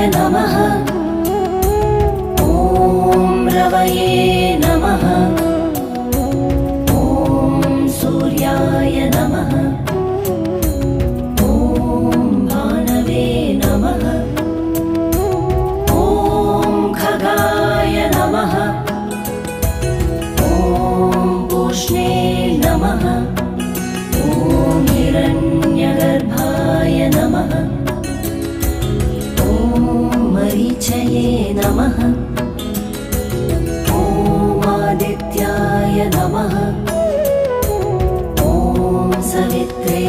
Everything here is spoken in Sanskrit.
नमः। ॐ रवये नमः। ॐ सूर्याय नमः। ॐ भानवे नमः। ॐ खगाय नमः। ॐ पूष्णे नमः। ॐ हिरण्यगर्भाय नमः। ॐ मरीचये नमः। ॐ आदित्याय नमः। ॐ सवित्रे